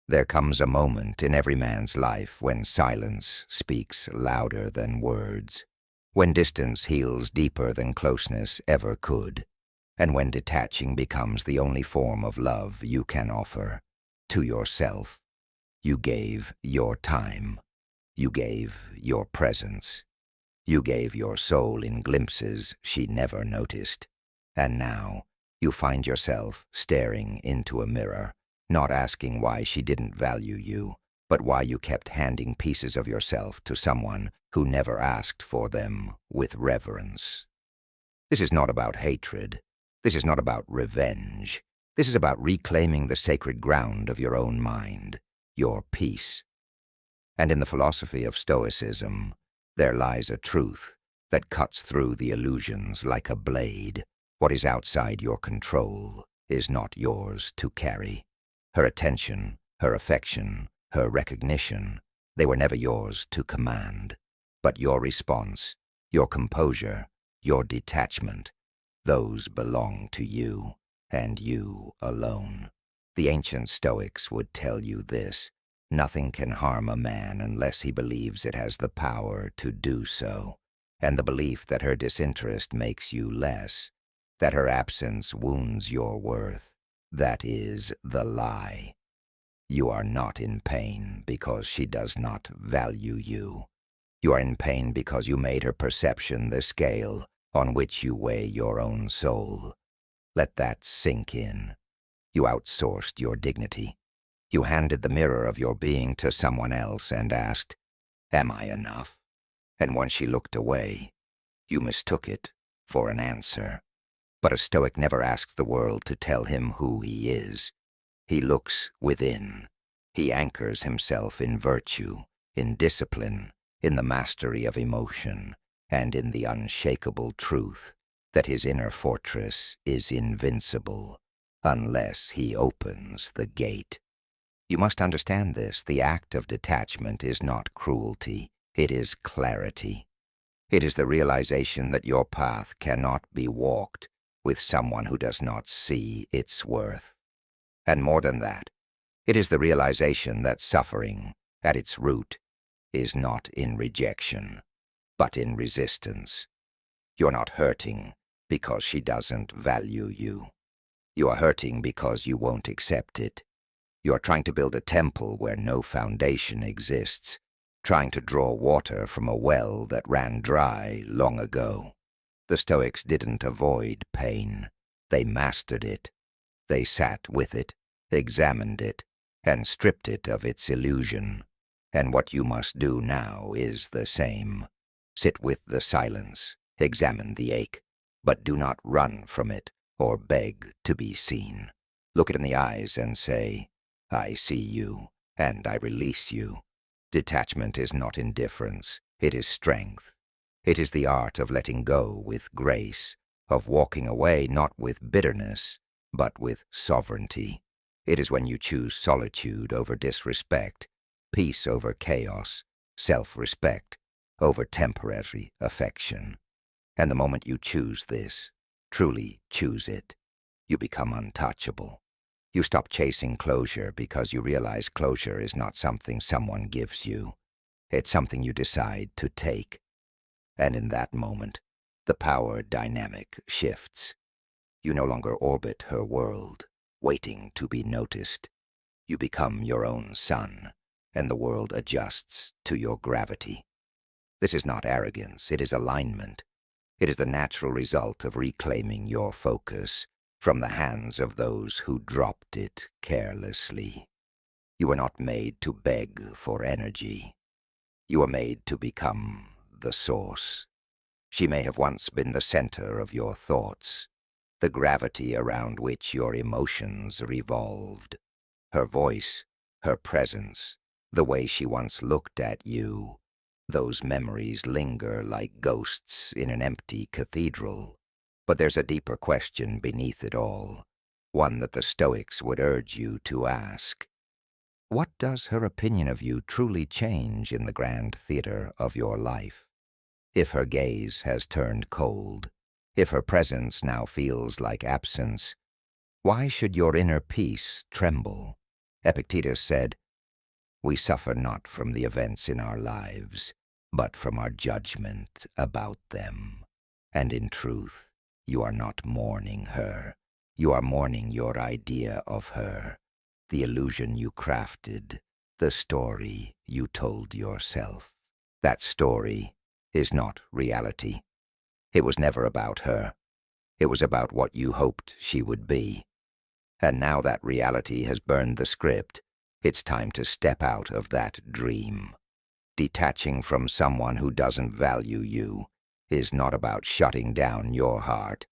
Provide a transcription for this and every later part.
There comes a moment in every man's life when silence speaks louder than words, when distance heals deeper than closeness ever could, and when detaching becomes the only form of love you can offer to yourself. You gave your time. You gave your presence. You gave your soul in glimpses she never noticed. And now you find yourself staring into a mirror, not asking why she didn't value you, but why you kept handing pieces of yourself to someone who never asked for them with reverence. This is not about hatred. This is not about revenge. This is about reclaiming the sacred ground of your own mind, your peace. And in the philosophy of Stoicism, there lies a truth that cuts through the illusions like a blade. What is outside your control is not yours to carry. Her attention, her affection, her recognition, they were never yours to command. But your response, your composure, your detachment, those belong to you, and you alone. The ancient Stoics would tell you this: nothing can harm a man unless he believes it has the power to do so, and the belief that her disinterest makes you less, that her absence wounds your worth, that is the lie. You are not in pain because she does not value you. You are in pain because you made her perception the scale on which you weigh your own soul. Let that sink in. You outsourced your dignity. You handed the mirror of your being to someone else and asked, "Am I enough?" And when she looked away, you mistook it for an answer. But a Stoic never asks the world to tell him who he is. He looks within. He anchors himself in virtue, in discipline, in the mastery of emotion, and in the unshakable truth that his inner fortress is invincible unless he opens the gate. You must understand this. The act of detachment is not cruelty. It is clarity. It is the realization that your path cannot be walked with someone who does not see its worth. And more than that, it is the realization that suffering, at its root, is not in rejection, but in resistance. You're not hurting because she doesn't value you. You are hurting because you won't accept it. You are trying to build a temple where no foundation exists, trying to draw water from a well that ran dry long ago. The Stoics didn't avoid pain. They mastered it. They sat with it, examined it, and stripped it of its illusion. And what you must do now is the same. Sit with the silence, examine the ache, but do not run from it or beg to be seen. Look it in the eyes and say, "I see you, and I release you." Detachment is not indifference. It is strength. It is the art of letting go with grace, of walking away not with bitterness, but with sovereignty. It is when you choose solitude over disrespect, peace over chaos, self-respect over temporary affection. And the moment you choose this, truly choose it, you become untouchable. You stop chasing closure because you realize closure is not something someone gives you. It's something you decide to take. And in that moment, the power dynamic shifts. You no longer orbit her world, waiting to be noticed. You become your own sun, and the world adjusts to your gravity. This is not arrogance, it is alignment. It is the natural result of reclaiming your focus from the hands of those who dropped it carelessly. You are not made to beg for energy. You are made to become the source. She may have once been the center of your thoughts, the gravity around which your emotions revolved. Her voice, her presence, the way she once looked at you, those memories linger like ghosts in an empty cathedral. But there's a deeper question beneath it all, one that the Stoics would urge you to ask. What does her opinion of you truly change in the grand theater of your life? If her gaze has turned cold, if her presence now feels like absence, why should your inner peace tremble? Epictetus said, "We suffer not from the events in our lives, but from our judgment about them. And in truth, you are not mourning her. You are mourning your idea of her, the illusion you crafted, the story you told yourself. That story is not reality. It was never about her. It was about what you hoped she would be. And now that reality has burned the script, it's time to step out of that dream. Detaching from someone who doesn't value you is not about shutting down your heart.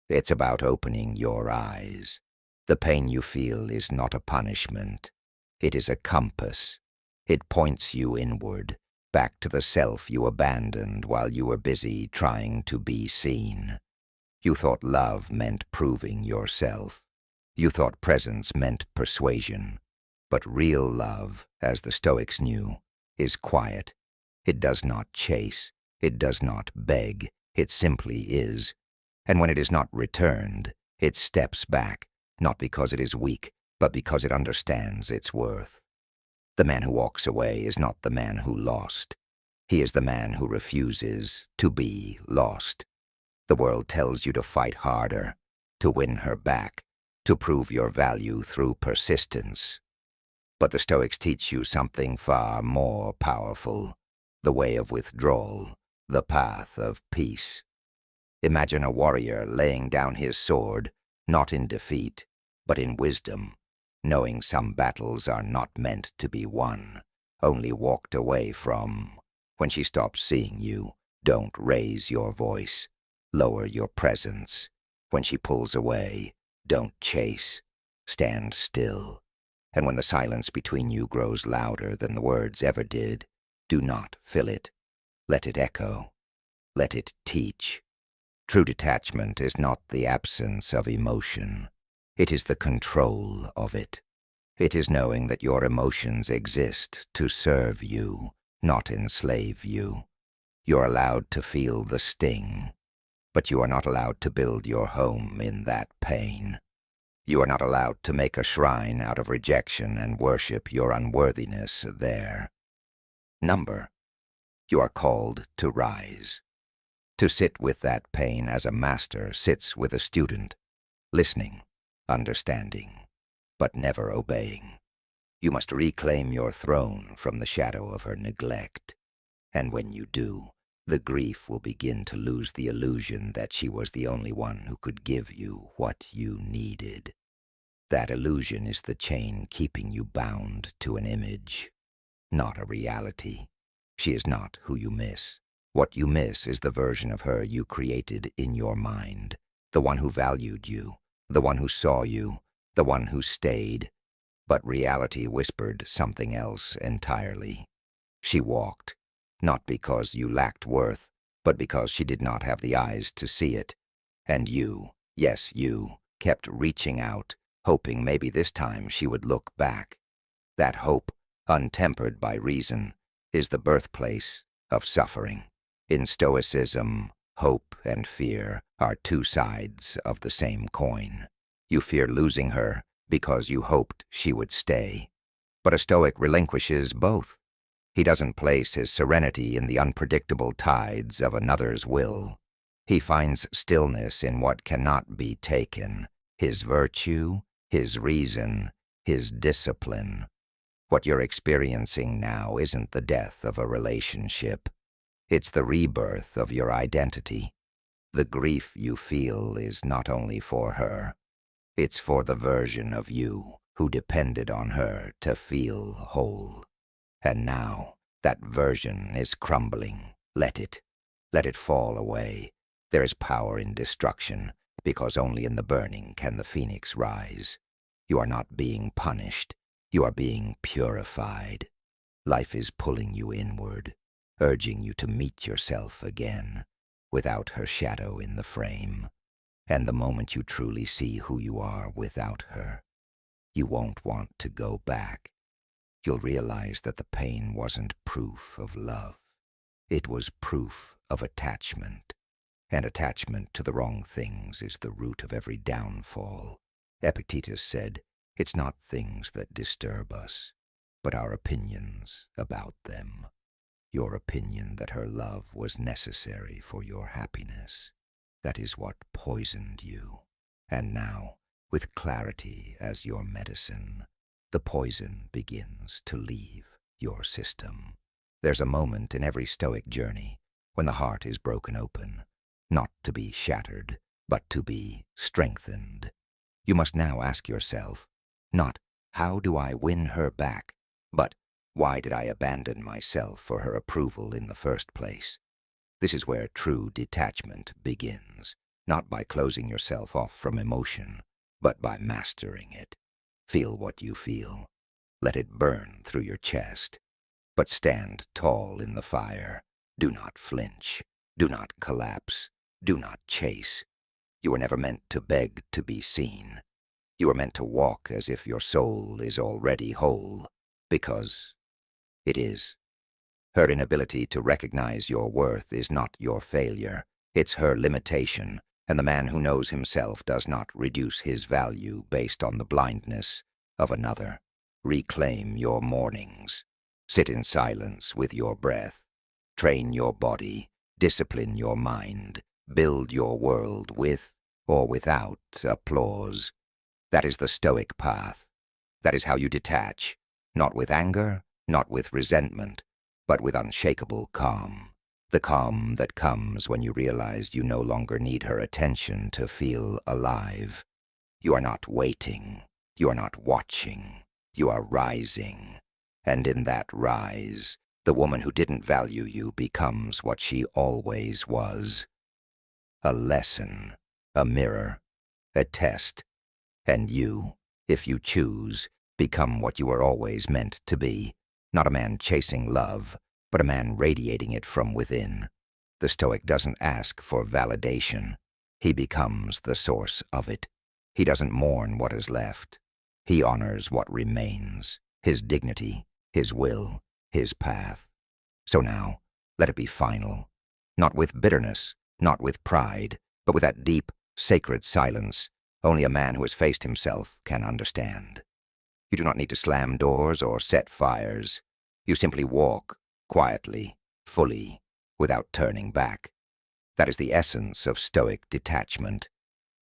It's about opening your eyes. The pain you feel is not a punishment. It is a compass. It points you inward, back to the self you abandoned while you were busy trying to be seen. You thought love meant proving yourself. You thought presence meant persuasion. But real love, as the Stoics knew, is quiet. It does not chase. It does not beg. It simply is. And when it is not returned, it steps back, not because it is weak, but because it understands its worth. The man who walks away is not the man who lost. He is the man who refuses to be lost. The world tells you to fight harder, to win her back, to prove your value through persistence. But the Stoics teach you something far more powerful, the way of withdrawal, the path of peace. Imagine a warrior laying down his sword, not in defeat, but in wisdom, knowing some battles are not meant to be won, only walked away from. When she stops seeing you, don't raise your voice, lower your presence. When she pulls away, don't chase, stand still. And when the silence between you grows louder than the words ever did, do not fill it. Let it echo. Let it teach. True detachment is not the absence of emotion. It is the control of it. It is knowing that your emotions exist to serve you, not enslave you. You're allowed to feel the sting, but you are not allowed to build your home in that pain. You are not allowed to make a shrine out of rejection and worship your unworthiness there. Number, you are called to rise. To sit with that pain as a master sits with a student, listening, understanding, but never obeying. You must reclaim your throne from the shadow of her neglect. And when you do, the grief will begin to lose the illusion that she was the only one who could give you what you needed. That illusion is the chain keeping you bound to an image, not a reality. She is not who you miss. What you miss is the version of her you created in your mind, the one who valued you, the one who saw you, the one who stayed. But reality whispered something else entirely. She walked, not because you lacked worth, but because she did not have the eyes to see it. And you, yes, you, kept reaching out, hoping maybe this time she would look back. That hope, untempered by reason, is the birthplace of suffering. In Stoicism, hope and fear are two sides of the same coin. You fear losing her because you hoped she would stay. But a Stoic relinquishes both. He doesn't place his serenity in the unpredictable tides of another's will. He finds stillness in what cannot be taken, his virtue, his reason, his discipline. What you're experiencing now isn't the death of a relationship. It's the rebirth of your identity. The grief you feel is not only for her. It's for the version of you who depended on her to feel whole. And now, that version is crumbling. Let it. Let it fall away. There is power in destruction, because only in the burning can the phoenix rise. You are not being punished. You are being purified. Life is pulling you inward, urging you to meet yourself again, without her shadow in the frame. And the moment you truly see who you are without her, you won't want to go back. You'll realize that the pain wasn't proof of love. It was proof of attachment. And attachment to the wrong things is the root of every downfall. Epictetus said, It's not things that disturb us, but our opinions about them. Your opinion that her love was necessary for your happiness. That is what poisoned you. And now, with clarity as your medicine, the poison begins to leave your system. There's a moment in every Stoic journey when the heart is broken open, not to be shattered, but to be strengthened. You must now ask yourself, not, how do I win her back, but why did I abandon myself for her approval in the first place? This is where true detachment begins, not by closing yourself off from emotion, but by mastering it. Feel what you feel. Let it burn through your chest. But stand tall in the fire. Do not flinch. Do not collapse. Do not chase. You were never meant to beg to be seen. You are meant to walk as if your soul is already whole, because it is. Her inability to recognize your worth is not your failure. It's her limitation, and the man who knows himself does not reduce his value based on the blindness of another. Reclaim your mornings. Sit in silence with your breath. Train your body. Discipline your mind. Build your world with or without applause. That is the Stoic path. That is how you detach, not with anger, not with resentment, but with unshakable calm. The calm that comes when you realize you no longer need her attention to feel alive. You are not waiting. You are not watching. You are rising. And in that rise, the woman who didn't value you becomes what she always was. A lesson, a mirror, a test. And you, if you choose, become what you were always meant to be. Not a man chasing love, but a man radiating it from within. The Stoic doesn't ask for validation. He becomes the source of it. He doesn't mourn what is left. He honors what remains, his dignity, his will, his path. So now, let it be final. Not with bitterness, not with pride, but with that deep, sacred silence only a man who has faced himself can understand. You do not need to slam doors or set fires. You simply walk, quietly, fully, without turning back. That is the essence of Stoic detachment.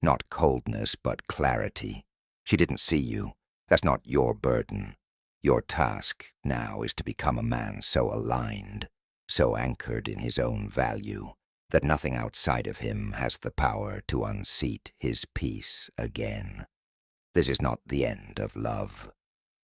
Not coldness, but clarity. She didn't see you. That's not your burden. Your task now is to become a man so aligned, so anchored in his own value, that nothing outside of him has the power to unseat his peace again. This is not the end of love.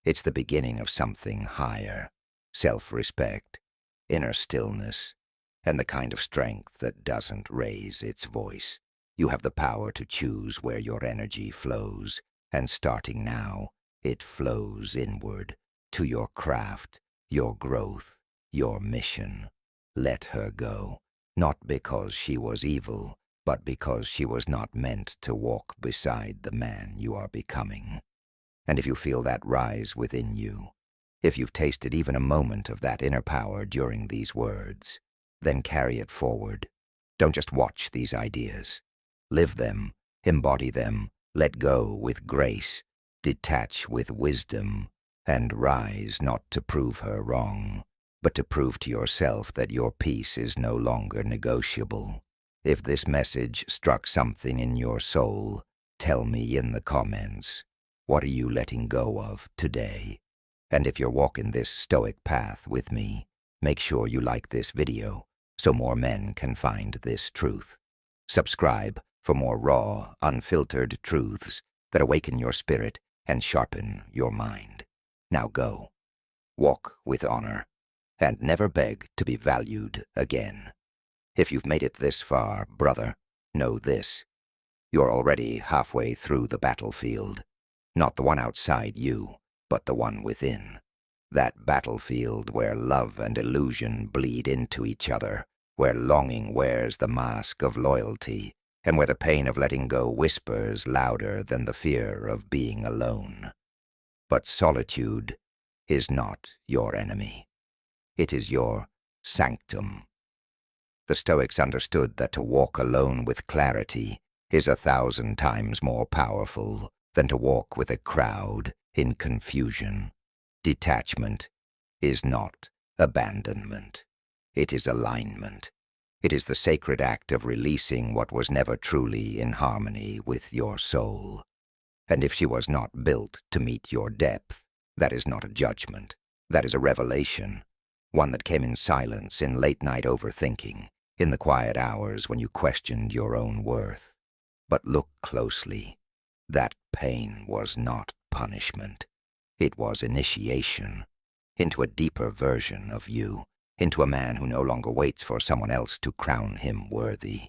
It's the beginning of something higher, self-respect, inner stillness, and the kind of strength that doesn't raise its voice. You have the power to choose where your energy flows, and starting now, it flows inward, to your craft, your growth, your mission. Let her go. Not because she was evil, but because she was not meant to walk beside the man you are becoming. And if you feel that rise within you, if you've tasted even a moment of that inner power during these words, then carry it forward. Don't just watch these ideas. Live them, embody them, let go with grace, detach with wisdom, and rise not to prove her wrong, but to prove to yourself that your peace is no longer negotiable. If this message struck something in your soul, tell me in the comments. What are you letting go of today? And if you're walking this Stoic path with me, make sure you like this video so more men can find this truth. Subscribe for more raw, unfiltered truths that awaken your spirit and sharpen your mind. Now go. Walk with honor. And never beg to be valued again. If you've made it this far, brother, know this. You're already halfway through the battlefield. Not the one outside you, but the one within. That battlefield where love and illusion bleed into each other, where longing wears the mask of loyalty, and where the pain of letting go whispers louder than the fear of being alone. But solitude is not your enemy. It is your sanctum. The Stoics understood that to walk alone with clarity is 1,000 times more powerful than to walk with a crowd in confusion. Detachment is not abandonment. It is alignment. It is the sacred act of releasing what was never truly in harmony with your soul. And if she was not built to meet your depth, that is not a judgment. That is a revelation, one that came in silence, in late-night overthinking, in the quiet hours when you questioned your own worth. But look closely. That pain was not punishment. It was initiation into a deeper version of you, into a man who no longer waits for someone else to crown him worthy.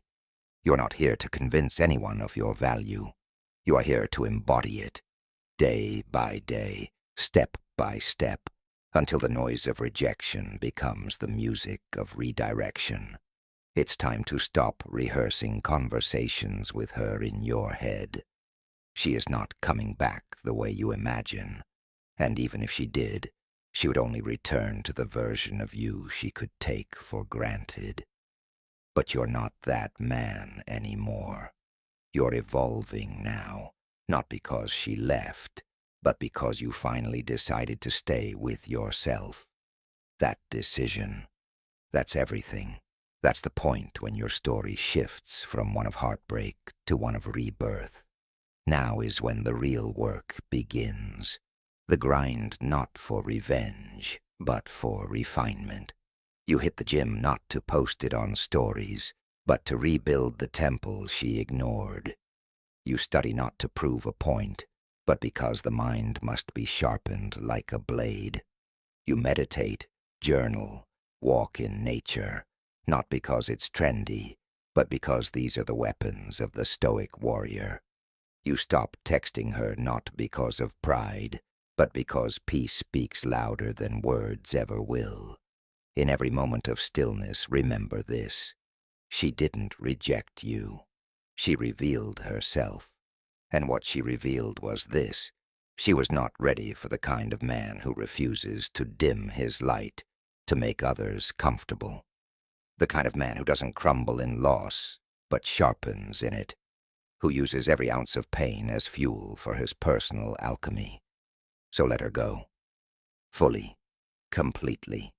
You're not here to convince anyone of your value. You are here to embody it, day by day, step by step, until the noise of rejection becomes the music of redirection. It's time to stop rehearsing conversations with her in your head. She is not coming back the way you imagine, and even if she did, she would only return to the version of you she could take for granted. But you're not that man anymore. You're evolving now, not because she left, but because you finally decided to stay with yourself. That decision, that's everything. That's the point when your story shifts from one of heartbreak to one of rebirth. Now is when the real work begins. The grind not for revenge, but for refinement. You hit the gym not to post it on stories, but to rebuild the temple she ignored. You study not to prove a point, but because the mind must be sharpened like a blade. You meditate, journal, walk in nature, not because it's trendy, but because these are the weapons of the Stoic warrior. You stop texting her not because of pride, but because peace speaks louder than words ever will. In every moment of stillness, remember this. She didn't reject you. She revealed herself. And what she revealed was this. She was not ready for the kind of man who refuses to dim his light to make others comfortable. The kind of man who doesn't crumble in loss, but sharpens in it. Who uses every ounce of pain as fuel for his personal alchemy. So let her go. Fully. Completely.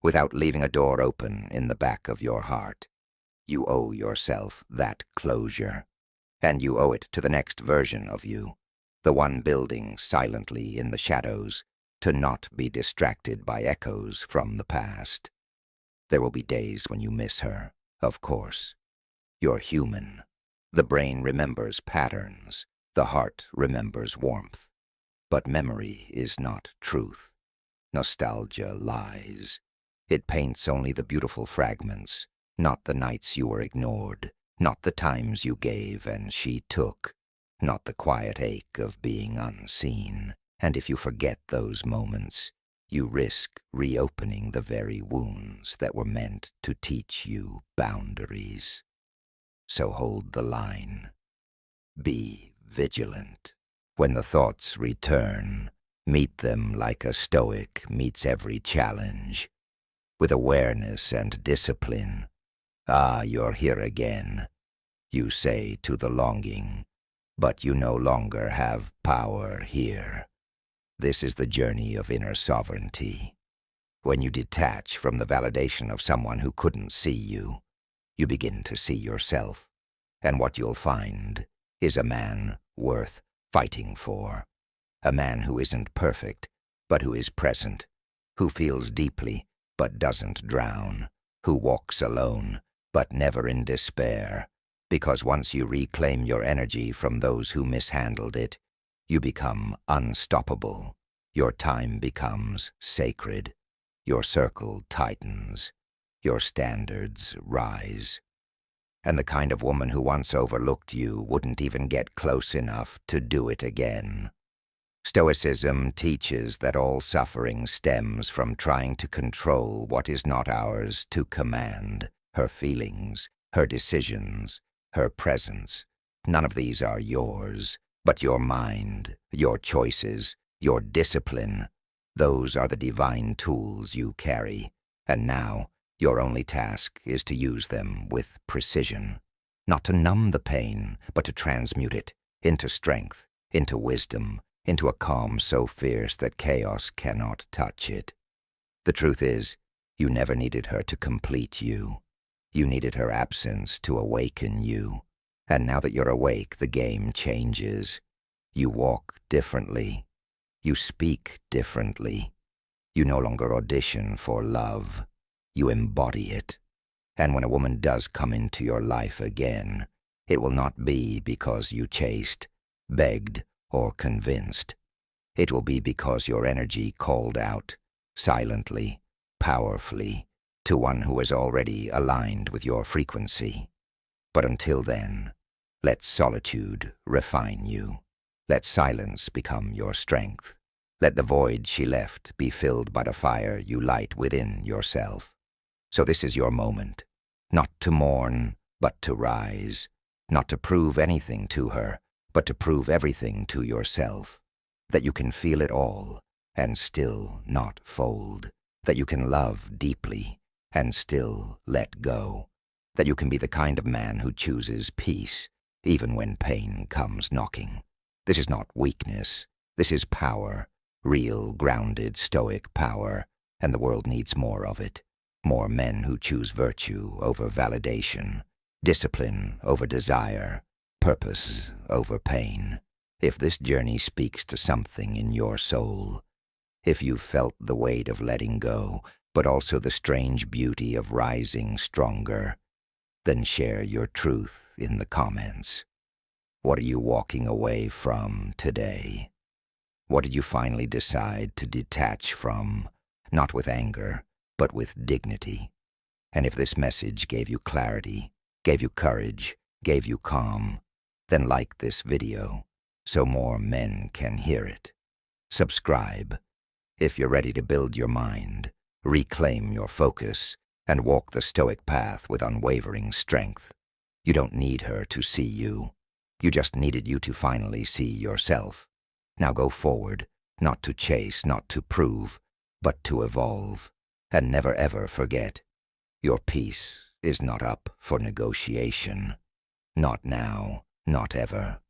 Without leaving a door open in the back of your heart. You owe yourself that closure. And you owe it to the next version of you, the one building silently in the shadows, to not be distracted by echoes from the past. There will be days when you miss her, of course. You're human. The brain remembers patterns. The heart remembers warmth. But memory is not truth. Nostalgia lies. It paints only the beautiful fragments, not the nights you were ignored, not the times you gave and she took, not the quiet ache of being unseen. And if you forget those moments, you risk reopening the very wounds that were meant to teach you boundaries. So hold the line. Be vigilant. When the thoughts return, meet them like a Stoic meets every challenge, with awareness and discipline. Ah, you're here again, you say to the longing, but you no longer have power here. This is the journey of inner sovereignty. When you detach from the validation of someone who couldn't see you, you begin to see yourself, and what you'll find is a man worth fighting for. A man who isn't perfect, but who is present, who feels deeply, but doesn't drown, who walks alone, but never in despair, because once you reclaim your energy from those who mishandled it, you become unstoppable. Your time becomes sacred. Your circle tightens. Your standards rise. And the kind of woman who once overlooked you wouldn't even get close enough to do it again. Stoicism teaches that all suffering stems from trying to control what is not ours to command, her feelings, her decisions, her presence. None of these are yours, but your mind, your choices, your discipline. Those are the divine tools you carry, and now your only task is to use them with precision, not to numb the pain, but to transmute it into strength, into wisdom, into a calm so fierce that chaos cannot touch it. The truth is, you never needed her to complete you. You needed her absence to awaken you. And now that you're awake, the game changes. You walk differently. You speak differently. You no longer audition for love. You embody it. And when a woman does come into your life again, it will not be because you chased, begged, or convinced. It will be because your energy called out, silently, powerfully, to one who is already aligned with your frequency. But until then, let solitude refine you. Let silence become your strength. Let the void she left be filled by the fire you light within yourself. So this is your moment, not to mourn, but to rise, not to prove anything to her, but to prove everything to yourself, that you can feel it all and still not fold, that you can love deeply and still let go, that you can be the kind of man who chooses peace even when pain comes knocking. This is not weakness, this is power, real, grounded, stoic power, and the world needs more of it. More men who choose virtue over validation, discipline over desire, purpose over pain. If this journey speaks to something in your soul, if you've felt the weight of letting go, but also the strange beauty of rising stronger, then share your truth in the comments. What are you walking away from today? What did you finally decide to detach from, not with anger, but with dignity? And if this message gave you clarity, gave you courage, gave you calm, then like this video so more men can hear it. Subscribe if you're ready to build your mind, reclaim your focus, and walk the stoic path with unwavering strength. You don't need her to see you. You just needed you to finally see yourself. Now go forward, not to chase, not to prove, but to evolve. And never ever forget, your peace is not up for negotiation. Not now, not ever.